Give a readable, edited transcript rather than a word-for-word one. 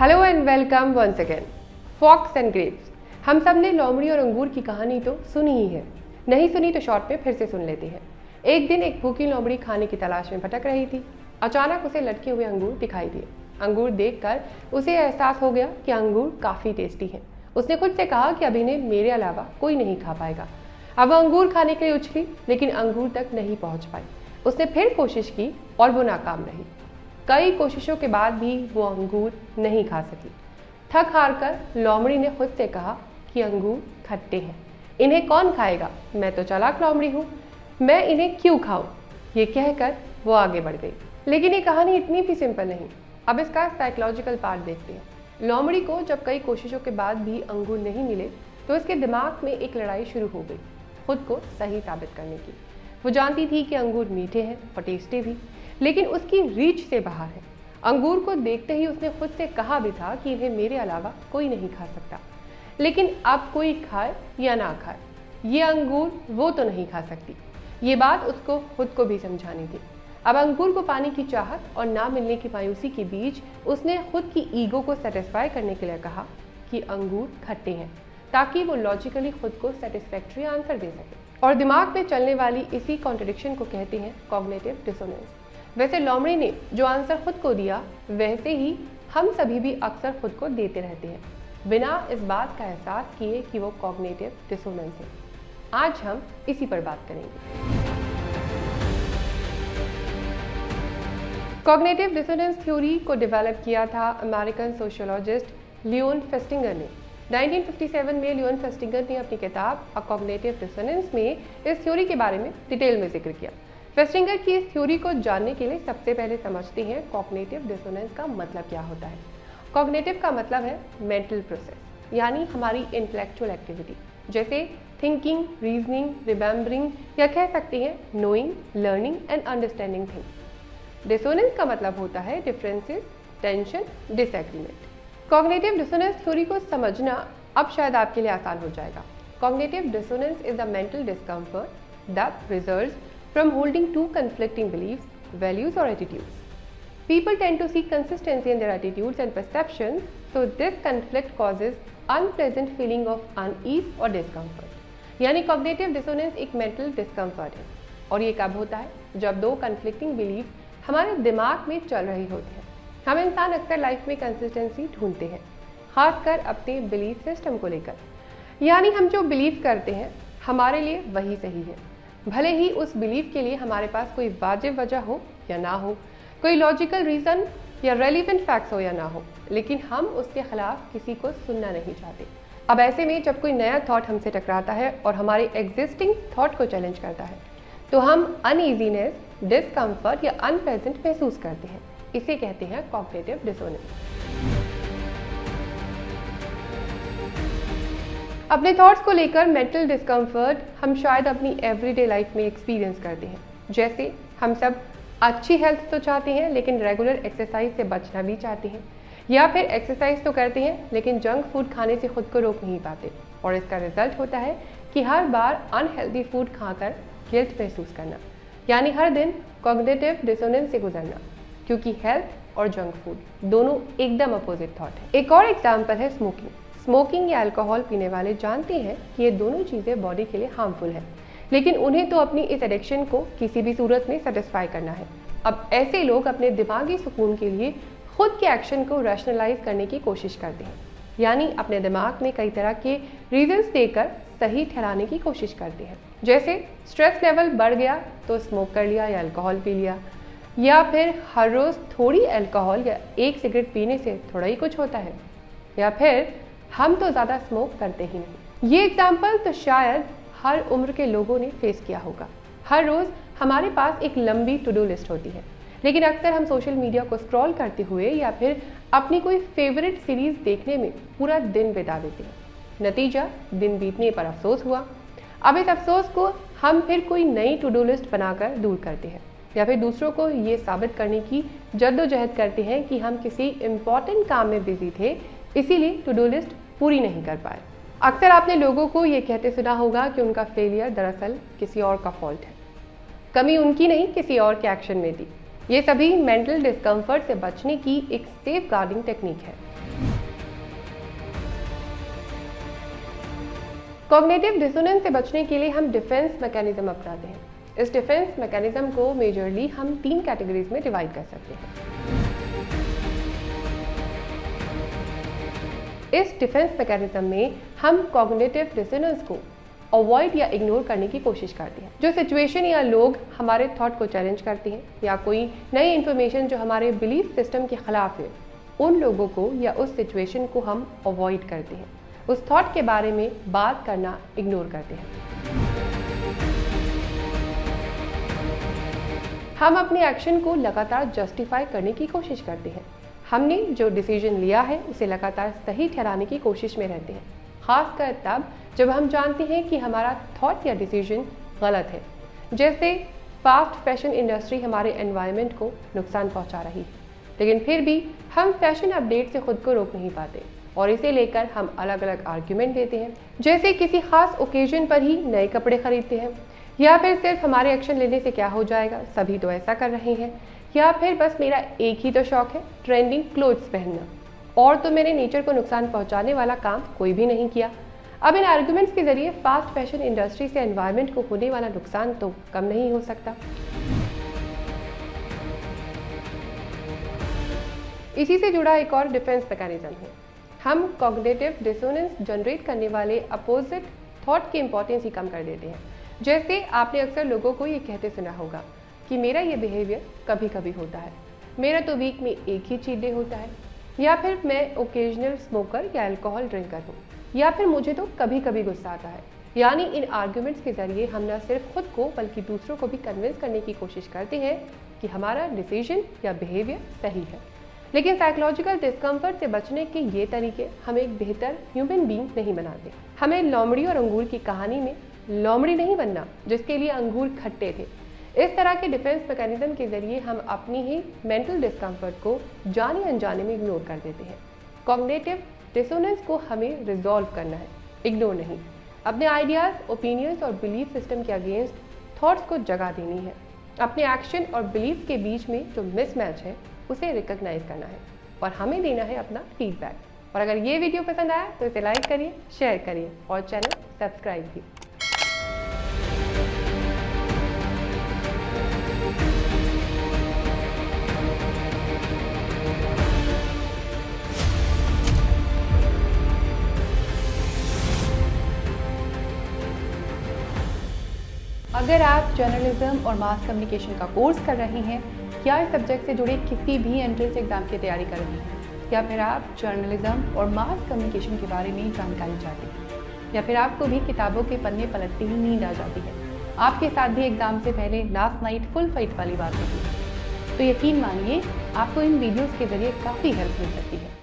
Hello and welcome once again. Fox and grapes. हम सब ने लोमड़ी और अंगूर की कहानी तो सुनी ही है, नहीं सुनी तो शॉर्ट में फिर से सुन लेते हैं। एक दिन एक भूखी लोमड़ी खाने की तलाश में भटक रही थी। अचानक उसे लटके हुए अंगूर दिखाई दिए। अंगूर देखकर उसे एहसास हो गया कि अंगूर काफ़ी टेस्टी हैं। उसने खुद से कहा कि अब इन्हें मेरे अलावा कोई नहीं खा पाएगा। अब वो अंगूर खाने के लिए उछली, लेकिन अंगूर तक नहीं पहुँच पाई। उसने फिर कोशिश की और वो नाकाम रही। कई कोशिशों के बाद भी वो अंगूर नहीं खा सकी। थक हार कर लोमड़ी ने खुद से कहा कि अंगूर खट्टे हैं, इन्हें कौन खाएगा, मैं तो चालाक लोमड़ी हूँ, मैं इन्हें क्यों खाऊं? ये कहकर वो आगे बढ़ गई। लेकिन ये कहानी इतनी भी सिंपल नहीं। अब इसका साइकोलॉजिकल पार्ट देखते हैं। लोमड़ी को जब कई कोशिशों के बाद भी अंगूर नहीं मिले तो इसके दिमाग में एक लड़ाई शुरू हो गई, खुद को सही साबित करने की। वो जानती थी कि अंगूर मीठे हैं और टेस्टी भी, लेकिन उसकी रीच से बाहर है। अंगूर को देखते ही उसने खुद से कहा भी था कि इन्हें मेरे अलावा कोई नहीं खा सकता। लेकिन अब कोई खाए या ना खाए, ये अंगूर वो तो नहीं खा सकती। ये बात उसको खुद को भी समझानी थी। अब अंगूर को पाने की चाहत और ना मिलने की मायूसी के बीच उसने खुद की ईगो को सेटिस्फाई करने के लिए कहा कि अंगूर खट्टे हैं, ताकि वो लॉजिकली खुद को सेटिस्फैक्ट्री आंसर दे सके। और दिमाग में चलने वाली इसी कॉन्ट्रडिक्शन को कहते हैं कॉग्निटिव डिसोनेंस। वैसे लोमड़ी ने जो आंसर खुद को दिया, वैसे ही हम सभी भी अक्सर खुद को देते रहते हैं, बिना इस बात का एहसास किए कि वो कॉग्निटिव डिसोनेंस है। आज हम इसी पर बात करेंगे। कॉग्निटिव डिसोनेंस थ्योरी को डेवलप किया था अमेरिकन सोशियोलॉजिस्ट लियोन फेस्टिंगर ने। 1957 में लियोन फेस्टिंगर ने अपनी किताब अ कॉग्निटिव डिसोनेंस में इस थ्योरी के बारे में डिटेल में जिक्र किया। फेस्टिंगर की इस थ्योरी को जानने के लिए सबसे पहले समझते हैं कॉग्निटिव डिसोनेंस का मतलब क्या होता है। कॉग्निटिव का मतलब है मेंटल प्रोसेस, यानी हमारी इंटेलेक्चुअल एक्टिविटी, जैसे थिंकिंग, रीजनिंग, रिमेम्बरिंग, या कह सकते हैं knowing, learning and understanding things. Dissonance का मतलब होता है differences, tension, disagreement. Cognitive dissonance theory को समझना अब शायद आपके लिए आसान हो जाएगा। Cognitive dissonance is the mental discomfort that results from holding two conflicting beliefs, values or attitudes. People tend to seek consistency in their attitudes and perceptions, so this conflict causes unpleasant feeling of unease or discomfort. यानी cognitive dissonance एक mental discomfort है, और ये कब होता है? जब दो conflicting beliefs हमारे दिमाग में चल रही होती हैं। हम इंसान अक्सर लाइफ में कंसिस्टेंसी ढूंढते हैं, खासकर अपने बिलीफ सिस्टम को लेकर। यानी हम जो बिलीव करते हैं हमारे लिए वही सही है, भले ही उस बिलीफ के लिए हमारे पास कोई वाजिब वजह हो या ना हो, कोई लॉजिकल रीज़न या रेलिवेंट फैक्ट्स हो या ना हो, लेकिन हम उसके खिलाफ किसी को सुनना नहीं चाहते। अब ऐसे में जब कोई नया थॉट हमसे टकराता है और हमारे एग्जिस्टिंग थॉट को चैलेंज करता है, तो हम अनईजीनेस, डिस्कम्फर्ट या अनप्लेजेंट महसूस करते हैं। इसे कहते हैं कॉग्निटिव डिसोनेंस। अपने थॉट्स को लेकर मेंटल डिस्कम्फर्ट हम शायद अपनी एवरीडे लाइफ में एक्सपीरियंस करते हैं। जैसे हम सब अच्छी हेल्थ तो चाहते हैं, लेकिन रेगुलर एक्सरसाइज से बचना भी चाहते हैं, या फिर एक्सरसाइज तो करते हैं लेकिन जंक फूड खाने से खुद को रोक नहीं पाते, और इसका रिजल्ट होता है कि हर बार अनहेल्दी फूड खाकर गिल्ट महसूस करना, यानी हर दिन कॉग्निटिव डिसोनेंस से गुजरना, क्योंकि हेल्थ और जंक फूड दोनों एकदम अपोजिट थॉट है। एक और एग्जाम्पल है स्मोकिंग। स्मोकिंग या अल्कोहल पीने वाले जानते हैं कि ये दोनों चीज़ें बॉडी के लिए हार्मफुल हैं, लेकिन उन्हें तो अपनी इस एडिक्शन को किसी भी सूरत में सेटिस्फाई करना है। अब ऐसे लोग अपने दिमागी सुकून के लिए खुद के एक्शन को रैशनलाइज करने की कोशिश करते हैं, यानी अपने दिमाग में कई तरह के रीजंस देकर सही ठहराने की कोशिश करते हैं। जैसे स्ट्रेस लेवल बढ़ गया तो स्मोक कर लिया या अल्कोहल पी लिया, या फिर हर रोज़ थोड़ी अल्कोहल या एक सिगरेट पीने से थोड़ा ही कुछ होता है, या फिर हम तो ज़्यादा स्मोक करते ही नहीं। ये एग्जाम्पल तो शायद हर उम्र के लोगों ने फेस किया होगा। हर रोज़ हमारे पास एक लंबी टू डू लिस्ट होती है, लेकिन अक्सर हम सोशल मीडिया को स्क्रॉल करते हुए या फिर अपनी कोई फेवरेट सीरीज़ देखने में पूरा दिन बिता देते हैं। नतीजा, दिन बीतने पर अफसोस हुआ। अब इस अफसोस को हम फिर कोई नई टू डू लिस्ट बनाकर दूर करते हैं, या फिर दूसरों को ये साबित करने की जद्दोजहद करते हैं कि हम किसी इम्पॉर्टेंट काम में बिजी थे, इसीलिए टू डू लिस्ट पूरी नहीं कर पाए। अक्सर आपने लोगों को ये कहते सुना होगा कि उनका फेलियर दरअसल किसी और का फॉल्ट है, कमी उनकी नहीं किसी और के एक्शन में थी। ये सभी मेंटल डिस्कम्फर्ट से बचने की एक सेफ गार्डिंग टेक्निक है। कॉग्निटिव डिसोनेंस से बचने के लिए हम डिफेंस मैकेनिज्म अपनाते हैं। इस डिफेंस मैकेनिज्म को मेजरली हम 3 कैटेगरीज में डिवाइड कर सकते हैं। इस डिफेंस मैकेनिज्म में हम कॉग्निटिव डिसोनेंस को अवॉइड या इग्नोर करने की कोशिश करते हैं। जो सिचुएशन या लोग हमारे थॉट को चैलेंज करते हैं या कोई नई इन्फॉर्मेशन जो हमारे बिलीफ सिस्टम के खिलाफ है, उन लोगों को या उस सिचुएशन को हम अवॉइड करते हैं, उस थॉट के बारे में बात करना इग्नोर करते हैं। हम अपने एक्शन को लगातार जस्टिफाई करने की कोशिश करते हैं। हमने जो डिसीजन लिया है उसे लगातार सही ठहराने की कोशिश में रहते हैं, खासकर तब जब हम जानते हैं कि हमारा थॉट या डिसीजन गलत है। जैसे फास्ट फैशन इंडस्ट्री हमारे एनवायरनमेंट को नुकसान पहुंचा रही है, लेकिन फिर भी हम फैशन अपडेट से खुद को रोक नहीं पाते और इसे लेकर हम अलग अलग आर्ग्यूमेंट देते हैं। जैसे किसी खास ओकेजन पर ही नए कपड़े खरीदते हैं, या फिर सिर्फ हमारे एक्शन लेने से क्या हो जाएगा, सभी तो ऐसा कर रहे हैं, या फिर बस मेरा एक ही तो शौक है ट्रेंडिंग क्लोथ्स पहनना, और तो मैंने नेचर को नुकसान पहुंचाने वाला काम कोई भी नहीं किया। अब इन आर्गुमेंट्स के जरिए फास्ट फैशन इंडस्ट्री से एनवायरनमेंट को होने वाला नुकसान तो कम नहीं हो सकता। इसी से जुड़ा एक और डिफेंस मैकेनिज्म है। हम कॉग्निटिव डिसोनेंस जनरेट करने वाले अपोजिट थॉट की इंपॉर्टेंस ही कम कर देते हैं। जैसे आपने अक्सर लोगों को ये कहते सुना होगा कि मेरा ये बिहेवियर कभी कभी होता है, मेरा तो वीक में एक ही चीट डे होता है, या फिर मैं ओकेजनल स्मोकर या अल्कोहल ड्रिंकर हूँ, या फिर मुझे तो कभी कभी गुस्सा आता है। यानी इन आर्ग्यूमेंट्स के जरिए हम न सिर्फ खुद को बल्कि दूसरों को भी कन्विंस करने की कोशिश करते हैं कि हमारा डिसीजन या बिहेवियर सही है। लेकिन साइकोलॉजिकल डिस्कम्फर्ट से बचने के ये तरीके हमें एक बेहतर ह्यूमन बीइंग नहीं बनाते। हमें लोमड़ी और अंगूर की कहानी में लोमड़ी नहीं बनना जिसके लिए अंगूर खट्टे थे। इस तरह के डिफेंस मैकेनिज्म के जरिए हम अपनी ही मेंटल डिस्कम्फर्ट को जाने अनजाने में इग्नोर कर देते हैं। कॉग्निटिव डिसोनेंस को हमें रिजॉल्व करना है, इग्नोर नहीं। अपने आइडियाज़, ओपिनियंस और बिलीफ सिस्टम के अगेंस्ट थॉट्स को जगह देनी है। अपने एक्शन और बिलीफ के बीच में जो मिसमैच है उसे रिकॉग्नाइज करना है और हमें देना है अपना फीडबैक। और अगर ये वीडियो पसंद आया तो इसे लाइक करिए, शेयर करिए और चैनल सब्सक्राइब भी। अगर आप जर्नलिज्म और मास कम्युनिकेशन का कोर्स कर रही हैं या इस सब्जेक्ट से जुड़े किसी भी एंट्रेंस एग्जाम की तैयारी कर रही हैं, या फिर आप जर्नलिज्म और मास कम्युनिकेशन के बारे में जानकारी चाहती हैं, या फिर आपको भी किताबों के पन्ने पलटते ही नींद आ जाती है, आपके साथ भी एग्जाम से पहले लास्ट नाइट फुल फाइट वाली बात होती है, तो यकीन मानिए आपको इन वीडियोज़ के जरिए काफ़ी हेल्प मिल सकती है।